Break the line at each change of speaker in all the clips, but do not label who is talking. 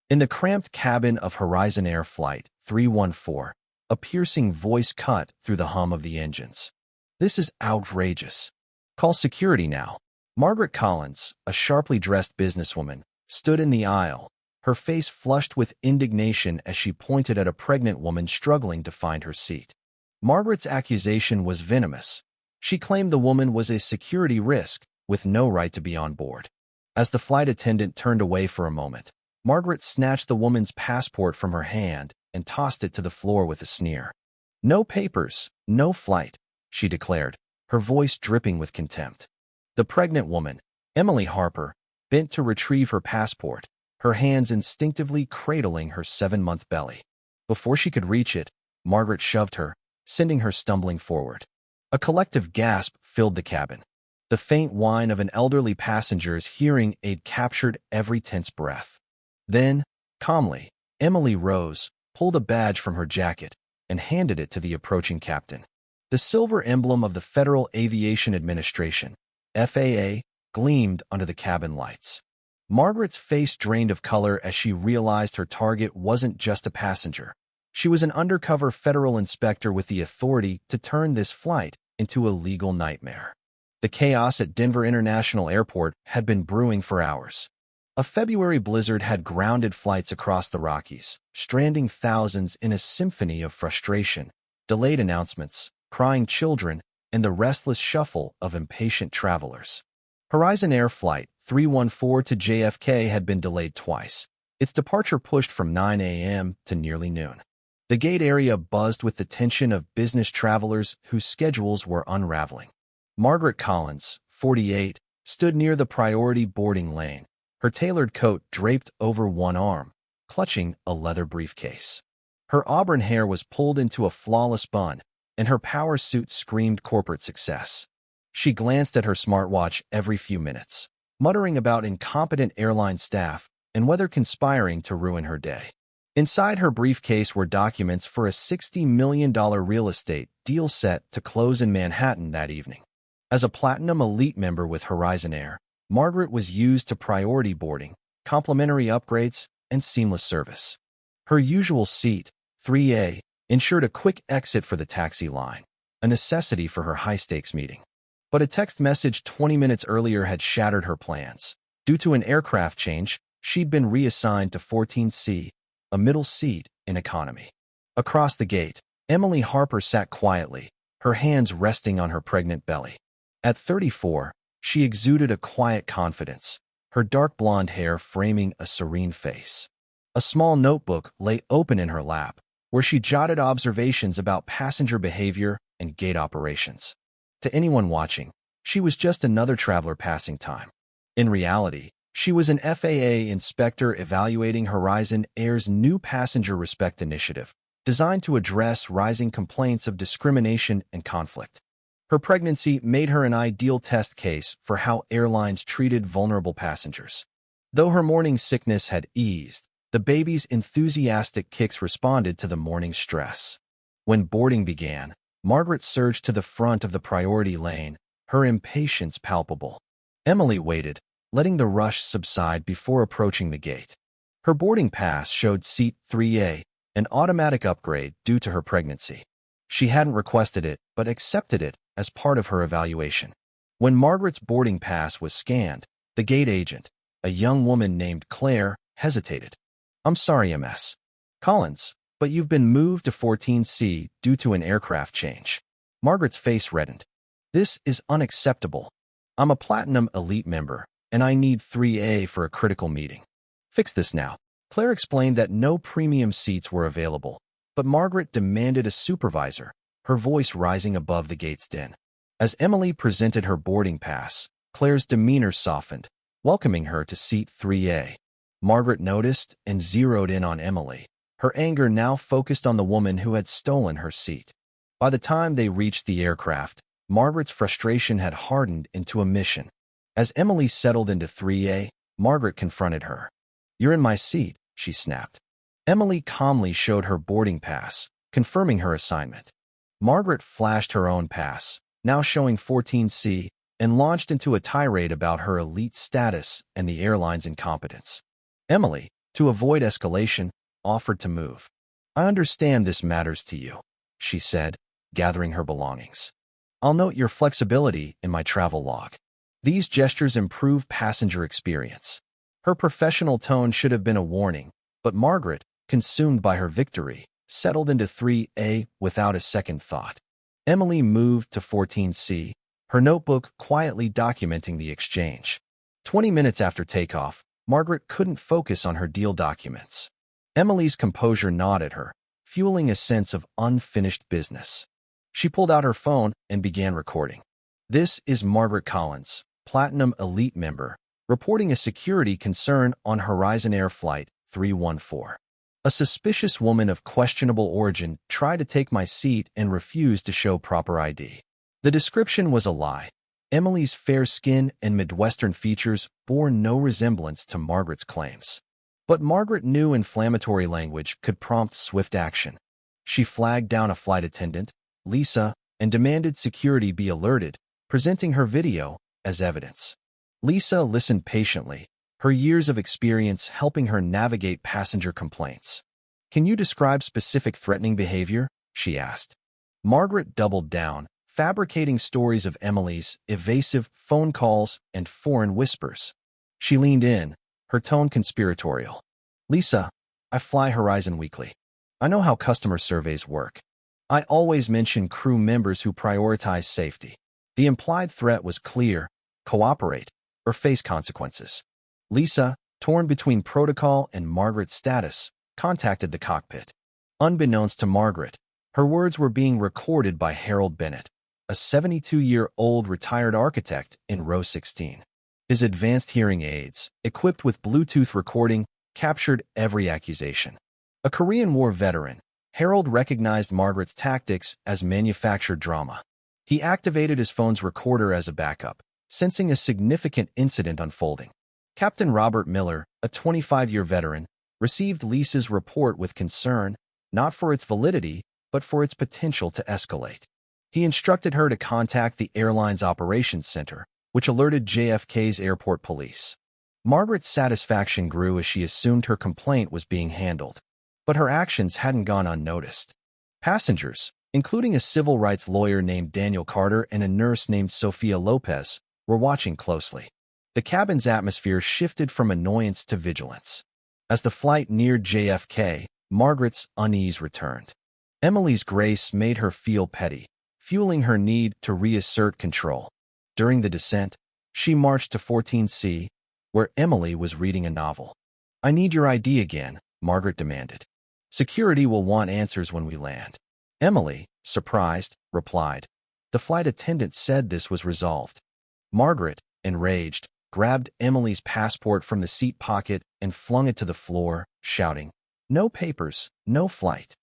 In the cramped cabin of Horizon Air Flight 314, a piercing voice cut through the hum of the engines. "This is outrageous. Call security now." Margaret Collins, a sharply dressed businesswoman, stood in the aisle, her face flushed with indignation as she pointed at a pregnant woman struggling to find her seat. Margaret's accusation was venomous. She claimed the woman was a security risk with no right to be on board. As the flight attendant turned away for a moment, Margaret snatched the woman's passport from her hand and tossed it to the floor with a sneer. "No papers, no flight," she declared, her voice dripping with contempt. The pregnant woman, Emily Harper, bent to retrieve her passport, her hands instinctively cradling her 7-month belly. Before she could reach it, Margaret shoved her, sending her stumbling forward. A collective gasp filled the cabin. The faint whine of an elderly passenger's hearing aid captured every tense breath. Then, calmly, Emily rose, pulled a badge from her jacket, and handed it to the approaching captain. The silver emblem of the Federal Aviation Administration, FAA, gleamed under the cabin lights. Margaret's face drained of color as she realized her target wasn't just a passenger. She was an undercover federal inspector with the authority to turn this flight into a legal nightmare. The chaos at Denver International Airport had been brewing for hours. A February blizzard had grounded flights across the Rockies, stranding thousands in a symphony of frustration, delayed announcements, crying children, and the restless shuffle of impatient travelers. Horizon Air Flight 314 to JFK had been delayed twice, its departure pushed from 9 a.m. to nearly noon. The gate area buzzed with the tension of business travelers whose schedules were unraveling. Margaret Collins, 48, stood near the priority boarding lane, her tailored coat draped over one arm, clutching a leather briefcase. Her auburn hair was pulled into a flawless bun, and her power suit screamed corporate success. She glanced at her smartwatch every few minutes, muttering about incompetent airline staff and whether conspiring to ruin her day. Inside her briefcase were documents for a $60 million real estate deal set to close in Manhattan that evening. As a Platinum Elite member with Horizon Air, Margaret was used to priority boarding, complimentary upgrades, and seamless service. Her usual seat, 3A, ensured a quick exit for the taxi line, a necessity for her high-stakes meeting. But a text message 20 minutes earlier had shattered her plans. Due to an aircraft change, she'd been reassigned to 14C, a middle seat in economy. Across the gate, Emily Harper sat quietly, her hands resting on her pregnant belly. At 34, she exuded a quiet confidence, her dark blonde hair framing a serene face. A small notebook lay open in her lap, where she jotted observations about passenger behavior and gate operations. To anyone watching, she was just another traveler passing time. In reality, she was an FAA inspector evaluating Horizon Air's new Passenger Respect Initiative, designed to address rising complaints of discrimination and conflict. Her pregnancy made her an ideal test case for how airlines treated vulnerable passengers. Though her morning sickness had eased, the baby's enthusiastic kicks responded to the morning stress. When boarding began, Margaret surged to the front of the priority lane, her impatience palpable. Emily waited, letting the rush subside before approaching the gate. Her boarding pass showed seat 3A, an automatic upgrade due to her pregnancy. She hadn't requested it, but accepted it as part of her evaluation. When Margaret's boarding pass was scanned, the gate agent, a young woman named Claire, hesitated. "I'm sorry, Ms. Collins, but you've been moved to 14C due to an aircraft change." Margaret's face reddened. "This is unacceptable. I'm a Platinum Elite member, and I need 3A for a critical meeting. Fix this now." Claire explained that no premium seats were available, but Margaret demanded a supervisor, her voice rising above the gate's din. As Emily presented her boarding pass, Claire's demeanor softened, welcoming her to seat 3A. Margaret noticed and zeroed in on Emily, her anger now focused on the woman who had stolen her seat. By the time they reached the aircraft, Margaret's frustration had hardened into a mission. As Emily settled into 3A, Margaret confronted her. "You're in my seat," she snapped. Emily calmly showed her boarding pass, confirming her assignment. Margaret flashed her own pass, now showing 14C, and launched into a tirade about her elite status and the airline's incompetence. Emily, To avoid escalation, offered to move. "I understand this matters to you," she said, gathering her belongings. "I'll note your flexibility in my travel log." These gestures improve passenger experience. Her professional tone should have been a warning, but Margaret, consumed by her victory, settled into 3A without a second thought. Emily moved to 14C, her notebook quietly documenting the exchange. 20 minutes after takeoff, Margaret couldn't focus on her deal documents. Emily's composure gnawed at her, fueling a sense of unfinished business. She pulled out her phone and began recording. "This is Margaret Collins, Platinum Elite member, reporting a security concern on Horizon Air Flight 314. A suspicious woman of questionable origin tried to take my seat and refused to show proper ID." The description was a lie. Emily's fair skin and Midwestern features bore no resemblance to Margaret's claims. But Margaret knew inflammatory language could prompt swift action. She flagged down a flight attendant, Lisa, and demanded security be alerted, presenting her video as evidence. Lisa listened patiently, her years of experience helping her navigate passenger complaints. "Can you describe specific threatening behavior?" she asked. Margaret doubled down, fabricating stories of Emily's evasive phone calls and foreign whispers. She leaned in, her tone conspiratorial. "Lisa, I fly Horizon weekly. I know how customer surveys work. I always mention crew members who prioritize safety. The implied threat was clear: cooperate or face consequences." Lisa, torn between protocol and Margaret's status, contacted the cockpit. Unbeknownst to Margaret, her words were being recorded by Harold Bennett, a 72-year-old retired architect in row 16. His advanced hearing aids, equipped with Bluetooth recording, captured every accusation. A Korean War veteran, Harold recognized Margaret's tactics as manufactured drama. He activated his phone's recorder as a backup, sensing a significant incident unfolding. Captain Robert Miller, a 25-year veteran, received Lisa's report with concern, not for its validity, but for its potential to escalate. He instructed her to contact the airline's operations center, which alerted JFK's airport police. Margaret's satisfaction grew as she assumed her complaint was being handled. But her actions hadn't gone unnoticed. Passengers, including a civil rights lawyer named Daniel Carter and a nurse named Sophia Lopez, were watching closely. The cabin's atmosphere shifted from annoyance to vigilance. As the flight neared JFK, Margaret's unease returned. Emily's grace made her feel petty, fueling her need to reassert control. During the descent, she marched to 14C, where Emily was reading a novel. "I need your ID again," Margaret demanded. "Security will want answers when we land." Emily, surprised, replied. The flight attendant said this was resolved. Margaret, enraged, grabbed Emily's passport from the seat pocket and flung it to the floor, shouting, "No papers, no flight."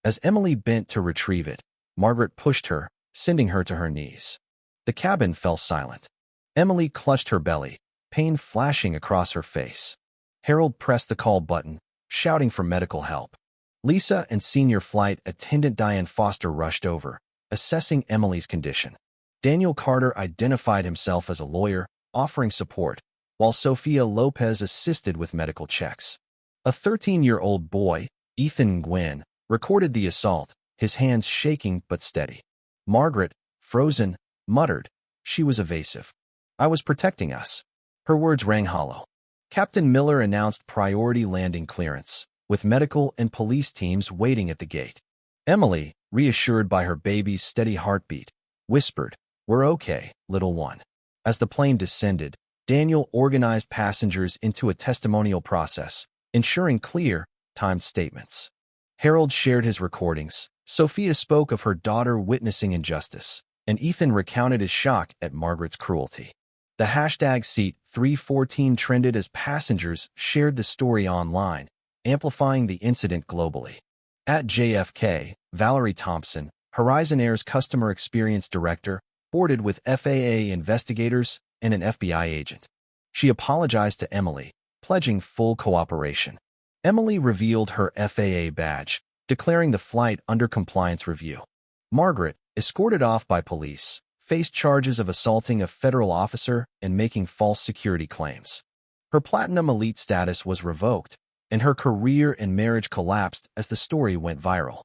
As Emily bent to retrieve it, Margaret pushed her, sending her to her knees. The cabin fell silent. Emily clutched her belly, pain flashing across her face. Harold pressed the call button, shouting for medical help. Lisa and senior flight attendant Diane Foster rushed over, assessing Emily's condition. Daniel Carter identified himself as a lawyer, offering support, while Sophia Lopez assisted with medical checks. A 13-year-old boy, Ethan Gwynn, recorded the assault, his hands shaking but steady. Margaret, frozen, muttered. She was evasive. "I was protecting us." Her words rang hollow. Captain Miller announced priority landing clearance, with medical and police teams waiting at the gate. Emily, reassured by her baby's steady heartbeat, whispered, "We're okay, little one." As the plane descended, Daniel organized passengers into a testimonial process, ensuring clear, timed statements. Harold shared his recordings. Sophia spoke of her daughter witnessing injustice, and Ethan recounted his shock at Margaret's cruelty. The hashtag Seat 314 trended as passengers shared the story online, amplifying the incident globally. At JFK, Valerie Thompson, Horizon Air's customer experience director, boarded with FAA investigators and an FBI agent. She apologized to Emily, pledging full cooperation. Emily revealed her FAA badge, declaring the flight under compliance review. Margaret, escorted off by police, faced charges of assaulting a federal officer and making false security claims. Her Platinum Elite status was revoked, and her career and marriage collapsed as the story went viral.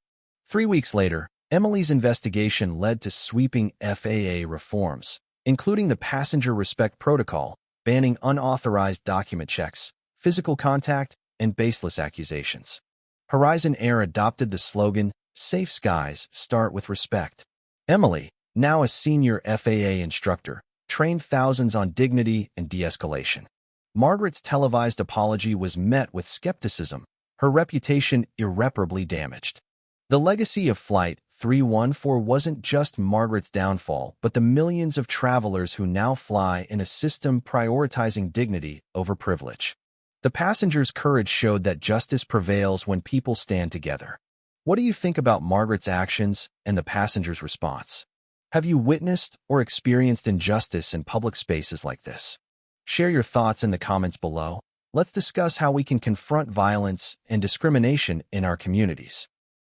3 weeks later, Emily's investigation led to sweeping FAA reforms, including the Passenger Respect Protocol, banning unauthorized document checks, physical contact, and baseless accusations. Horizon Air adopted the slogan, "Safe skies start with respect." Emily, now a senior FAA instructor, trained thousands on dignity and de-escalation. Margaret's televised apology was met with skepticism, her reputation irreparably damaged. The legacy of Flight 314 wasn't just Margaret's downfall, but the millions of travelers who now fly in a system prioritizing dignity over privilege. The passengers' courage showed that justice prevails when people stand together. What do you think about Margaret's actions and the passengers' response? Have you witnessed or experienced injustice in public spaces like this? Share your thoughts in the comments below. Let's discuss how we can confront violence and discrimination in our communities.